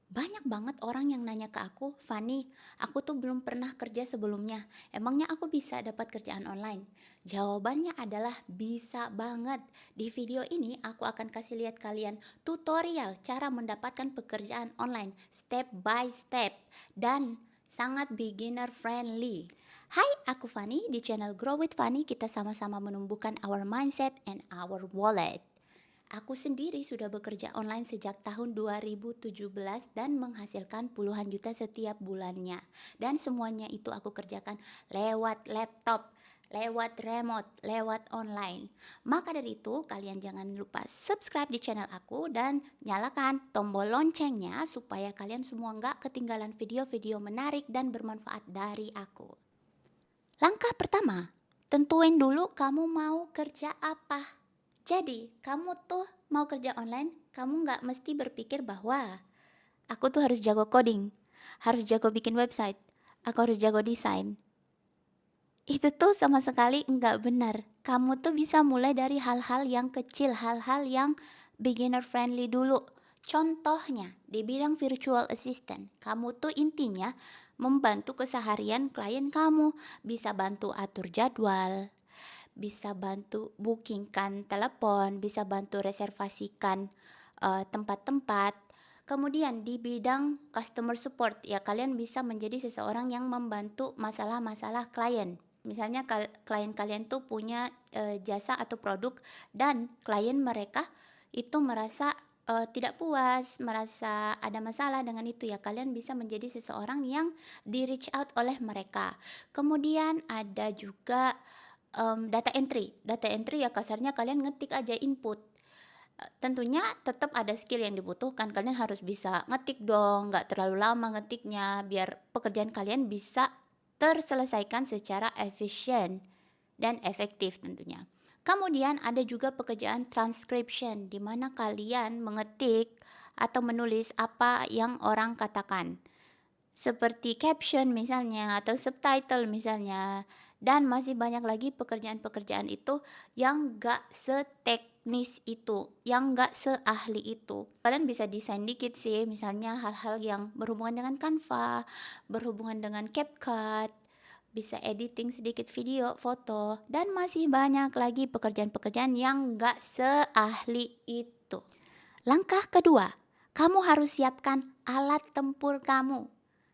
Banyak banget orang yang nanya ke aku, "Fani, aku tuh belum pernah kerja sebelumnya. Emangnya aku bisa dapat kerjaan online?" Jawabannya adalah bisa banget. Di video ini aku akan kasih lihat kalian tutorial cara mendapatkan pekerjaan online step by step dan sangat beginner friendly. Hai, aku Fani. Di channel Grow with Fani kita sama-sama menumbuhkan our mindset and our wallet. Aku sendiri sudah bekerja online sejak tahun 2017 dan menghasilkan puluhan juta setiap bulannya. Dan semuanya itu aku kerjakan lewat laptop, lewat remote, lewat online. Maka dari itu, kalian jangan lupa subscribe di channel aku dan nyalakan tombol loncengnya supaya kalian semua nggak ketinggalan video-video menarik dan bermanfaat dari aku. Langkah pertama, tentuin dulu kamu mau kerja apa. Jadi, kamu tuh mau kerja online, kamu nggak mesti berpikir bahwa aku tuh harus jago coding, harus jago bikin website, aku harus jago desain. Itu tuh sama sekali nggak benar. Kamu tuh bisa mulai dari hal-hal yang kecil, hal-hal yang beginner friendly dulu. Contohnya, di bidang virtual assistant, kamu tuh intinya membantu keseharian klien kamu, bisa bantu atur jadwal, bisa bantu bookingkan telepon, bisa bantu reservasikan tempat-tempat. Kemudian di bidang customer support, ya kalian bisa menjadi seseorang yang membantu masalah-masalah klien. Misalnya klien kalian tuh punya jasa atau produk dan klien mereka itu merasa tidak puas, merasa ada masalah dengan itu, ya kalian bisa menjadi seseorang yang di reach out oleh mereka. Kemudian ada juga data entry. Data entry ya kasarnya kalian ngetik aja input. Tentunya tetap ada skill yang dibutuhkan, kalian harus bisa ngetik dong, nggak terlalu lama ngetiknya, biar pekerjaan kalian bisa terselesaikan secara efisien dan efektif tentunya. Kemudian ada juga pekerjaan transcription, di mana kalian mengetik atau menulis apa yang orang katakan seperti caption misalnya atau subtitle misalnya, dan masih banyak lagi pekerjaan-pekerjaan itu yang gak seteknis itu, yang gak seahli itu. Kalian bisa desain dikit sih, misalnya hal-hal yang berhubungan dengan Canva, berhubungan dengan CapCut, bisa editing sedikit video, foto, dan masih banyak lagi pekerjaan-pekerjaan yang gak seahli itu. Langkah kedua, kamu harus siapkan alat tempur kamu.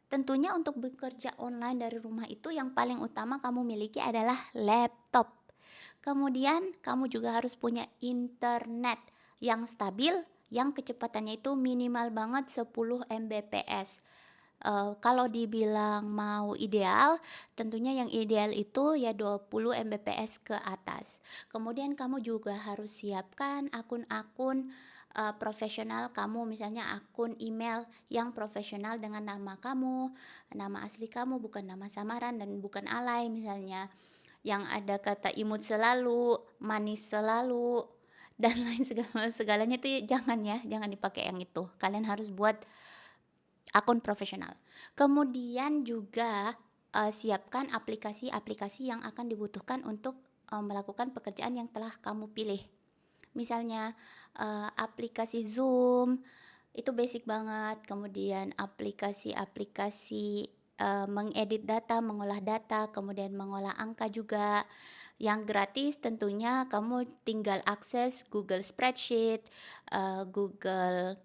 Tentunya untuk bekerja online dari rumah itu yang paling utama kamu miliki adalah laptop. Kemudian kamu juga harus punya internet yang stabil, yang kecepatannya itu minimal banget 10 Mbps. Kalau dibilang mau ideal, tentunya yang ideal itu ya 20 Mbps ke atas. Kemudian kamu juga harus siapkan akun-akun profesional kamu, misalnya akun email yang profesional dengan nama kamu, nama asli kamu, bukan nama samaran dan bukan alay misalnya, yang ada kata imut selalu, manis selalu, dan lain segalanya itu jangan ya, jangan dipakai yang itu. Kalian harus buat akun profesional. Kemudian juga, siapkan aplikasi-aplikasi yang akan dibutuhkan untuk, melakukan pekerjaan yang telah kamu pilih. Misalnya, aplikasi Zoom, itu basic banget, kemudian aplikasi-aplikasi, mengedit data, mengolah data, kemudian mengolah angka juga. Yang gratis tentunya kamu tinggal akses Google Spreadsheet, Google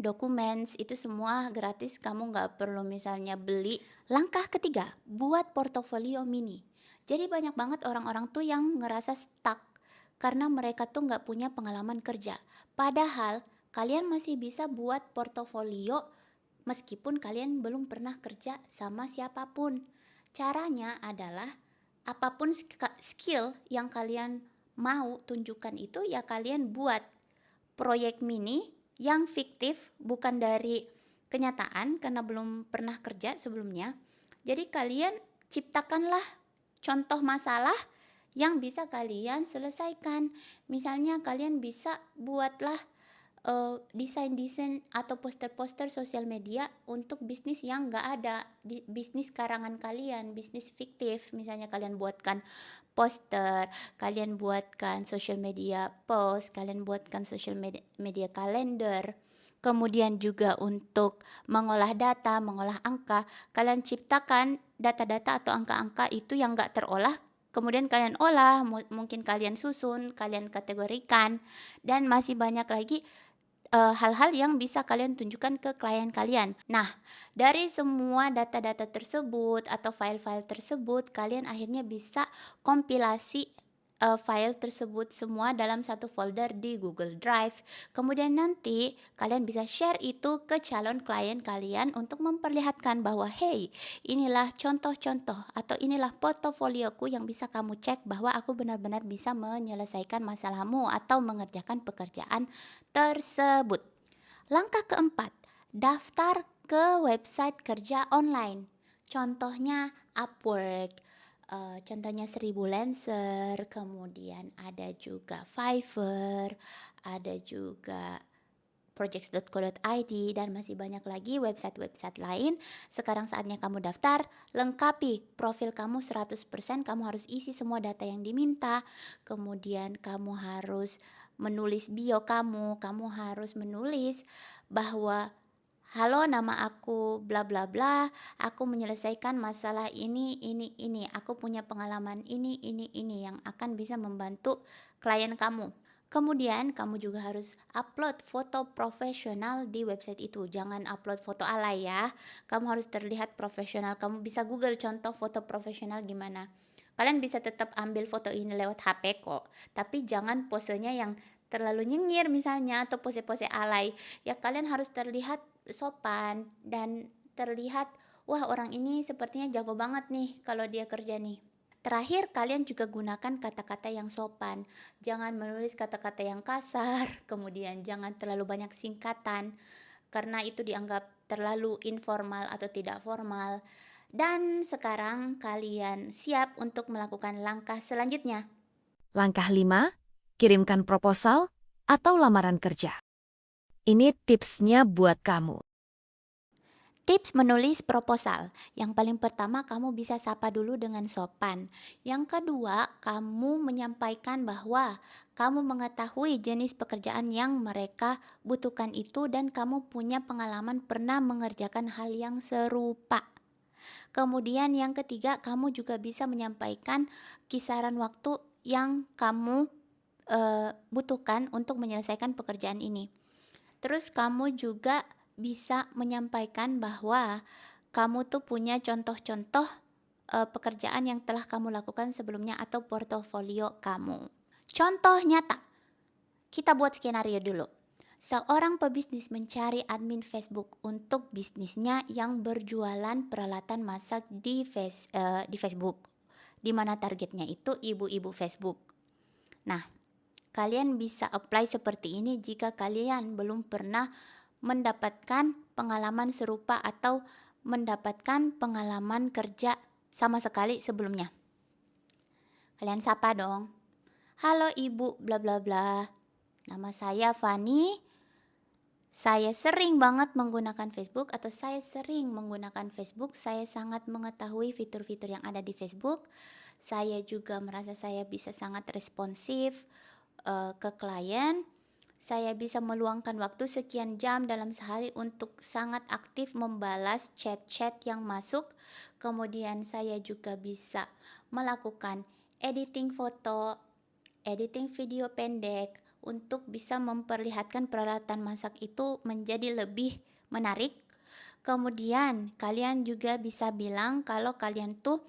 Documents, itu semua gratis, kamu nggak perlu misalnya beli. Langkah ketiga, buat portofolio mini. Jadi banyak banget orang-orang tuh yang ngerasa stuck karena mereka tuh nggak punya pengalaman kerja. Padahal kalian masih bisa buat portofolio meskipun kalian belum pernah kerja sama siapapun. Caranya adalah apapun skill yang kalian mau tunjukkan itu ya kalian buat proyek mini yang fiktif, bukan dari kenyataan karena belum pernah kerja sebelumnya. Jadi kalian ciptakanlah contoh masalah yang bisa kalian selesaikan. Misalnya kalian bisa buatlah desain-desain atau poster-poster sosial media untuk bisnis yang nggak ada, bisnis karangan kalian, bisnis fiktif. Misalnya kalian buatkan poster, kalian buatkan social media post, kalian buatkan social media kalender. Kemudian juga untuk mengolah data, mengolah angka, kalian ciptakan data-data atau angka-angka itu yang nggak terolah, kemudian kalian olah, mungkin kalian susun, kalian kategorikan, dan masih banyak lagi hal-hal yang bisa kalian tunjukkan ke klien kalian. Nah, dari semua data-data tersebut atau file-file tersebut, kalian akhirnya bisa kompilasi file tersebut semua dalam satu folder di Google Drive. Kemudian nanti kalian bisa share itu ke calon klien kalian untuk memperlihatkan bahwa, "Hey, inilah contoh-contoh atau inilah portofolioku yang bisa kamu cek bahwa aku benar-benar bisa menyelesaikan masalahmu atau mengerjakan pekerjaan tersebut." Langkah keempat, daftar ke website kerja online. Contohnya Upwork, contohnya Seribu Lancer, kemudian ada juga Fiverr, ada juga projects.co.id, dan masih banyak lagi website-website lain. Sekarang saatnya kamu daftar, lengkapi profil kamu 100%, kamu harus isi semua data yang diminta, kemudian kamu harus menulis bio kamu harus menulis bahwa, "Halo, nama aku bla bla bla, aku menyelesaikan masalah ini, aku punya pengalaman ini yang akan bisa membantu klien kamu." Kemudian kamu juga harus upload foto profesional di website itu. Jangan upload foto alay ya. Kamu harus terlihat profesional. Kamu bisa Google contoh foto profesional gimana. Kalian bisa tetap ambil foto ini lewat HP kok. Tapi jangan posenya yang terlalu nyengir misalnya atau pose-pose alay. Ya kalian harus terlihat sopan dan terlihat, wah orang ini sepertinya jago banget nih kalau dia kerja nih. Terakhir, kalian juga gunakan kata-kata yang sopan. Jangan menulis kata-kata yang kasar, kemudian jangan terlalu banyak singkatan, karena itu dianggap terlalu informal atau tidak formal. Dan sekarang kalian siap untuk melakukan langkah selanjutnya. Langkah 5, kirimkan proposal atau lamaran kerja. Ini tipsnya buat kamu. Tips menulis proposal. Yang paling pertama, kamu bisa sapa dulu dengan sopan. Yang kedua, kamu menyampaikan bahwa kamu mengetahui jenis pekerjaan yang mereka butuhkan itu dan kamu punya pengalaman pernah mengerjakan hal yang serupa. Kemudian yang ketiga, kamu juga bisa menyampaikan kisaran waktu yang kamu butuhkan untuk menyelesaikan pekerjaan ini. Terus kamu juga bisa menyampaikan bahwa kamu tuh punya contoh-contoh pekerjaan yang telah kamu lakukan sebelumnya atau portofolio kamu. Contoh nyata, kita buat skenario dulu. Seorang pebisnis mencari admin Facebook untuk bisnisnya yang berjualan peralatan masak di Facebook, di mana targetnya itu ibu-ibu Facebook. Nah, kalian bisa apply seperti ini jika kalian belum pernah mendapatkan pengalaman serupa atau mendapatkan pengalaman kerja sama sekali sebelumnya. Kalian sapa dong. "Halo Ibu bla bla bla. Nama saya Fani. Saya sering banget menggunakan Facebook atau saya sering menggunakan Facebook. Saya sangat mengetahui fitur-fitur yang ada di Facebook. Saya juga merasa saya bisa sangat responsif ke klien. Saya bisa meluangkan waktu sekian jam dalam sehari untuk sangat aktif membalas chat-chat yang masuk. Kemudian saya juga bisa melakukan editing foto, editing video pendek untuk bisa memperlihatkan peralatan masak itu menjadi lebih menarik. Kemudian kalian juga bisa bilang kalau kalian tuh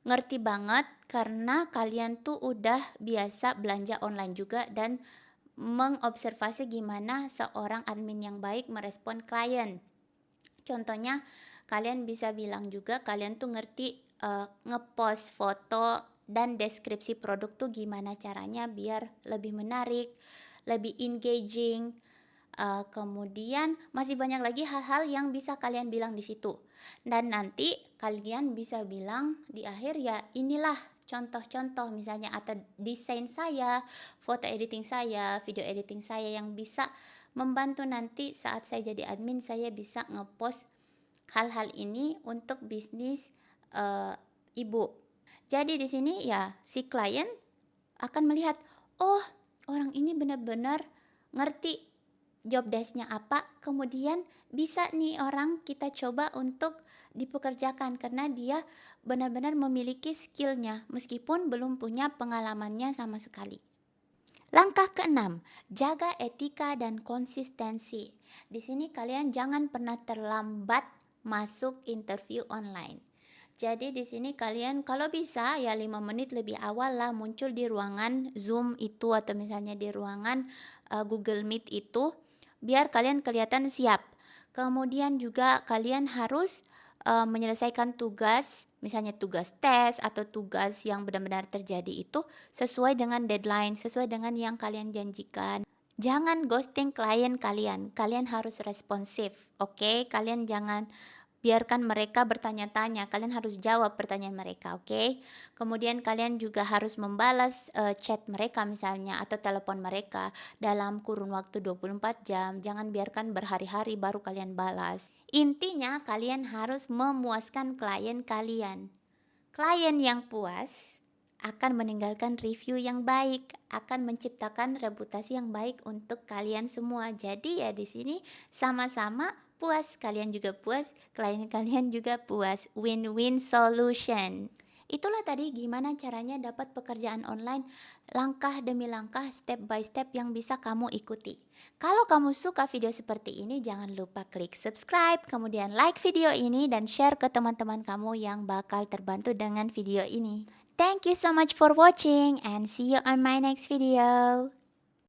ngerti banget karena kalian tuh udah biasa belanja online juga dan mengobservasi gimana seorang admin yang baik merespon klien. Contohnya, kalian bisa bilang juga kalian tuh ngerti ngepost foto dan deskripsi produk tuh gimana caranya biar lebih menarik, lebih engaging. Kemudian masih banyak lagi hal-hal yang bisa kalian bilang di situ. Dan nanti kalian bisa bilang di akhir, ya inilah contoh-contoh misalnya atau desain saya, foto editing saya, video editing saya yang bisa membantu nanti saat saya jadi admin saya bisa ngepost hal-hal ini untuk bisnis ibu. Jadi di sini ya si klien akan melihat, oh orang ini benar-benar ngerti job desk-nya apa, kemudian bisa nih orang kita coba untuk dipekerjakan karena dia benar-benar memiliki skill-nya meskipun belum punya pengalamannya sama sekali. Langkah keenam, jaga etika dan konsistensi. Di sini kalian jangan pernah terlambat masuk interview online. Jadi di sini kalian kalau bisa ya 5 menit lebih awal lah muncul di ruangan Zoom itu atau misalnya di ruangan Google Meet itu biar kalian kelihatan siap. Kemudian juga kalian harus menyelesaikan tugas, misalnya tugas tes atau tugas yang benar-benar terjadi itu sesuai dengan deadline, sesuai dengan yang kalian janjikan. Jangan ghosting klien kalian. Kalian harus responsif, oke? Kalian jangan biarkan mereka bertanya-tanya, kalian harus jawab pertanyaan mereka, oke? Kemudian kalian juga harus membalas chat mereka misalnya atau telepon mereka dalam kurun waktu 24 jam. Jangan biarkan berhari-hari baru kalian balas. Intinya kalian harus memuaskan klien kalian. Klien yang puas akan meninggalkan review yang baik, akan menciptakan reputasi yang baik untuk kalian semua. Jadi ya di sini sama-sama puas, kalian juga puas, klien kalian juga puas. Win-win solution. Itulah tadi gimana caranya dapat pekerjaan online langkah demi langkah, step by step yang bisa kamu ikuti. Kalau kamu suka video seperti ini, jangan lupa klik subscribe, kemudian like video ini dan share ke teman-teman kamu yang bakal terbantu dengan video ini. Thank you so much for watching and see you on my next video.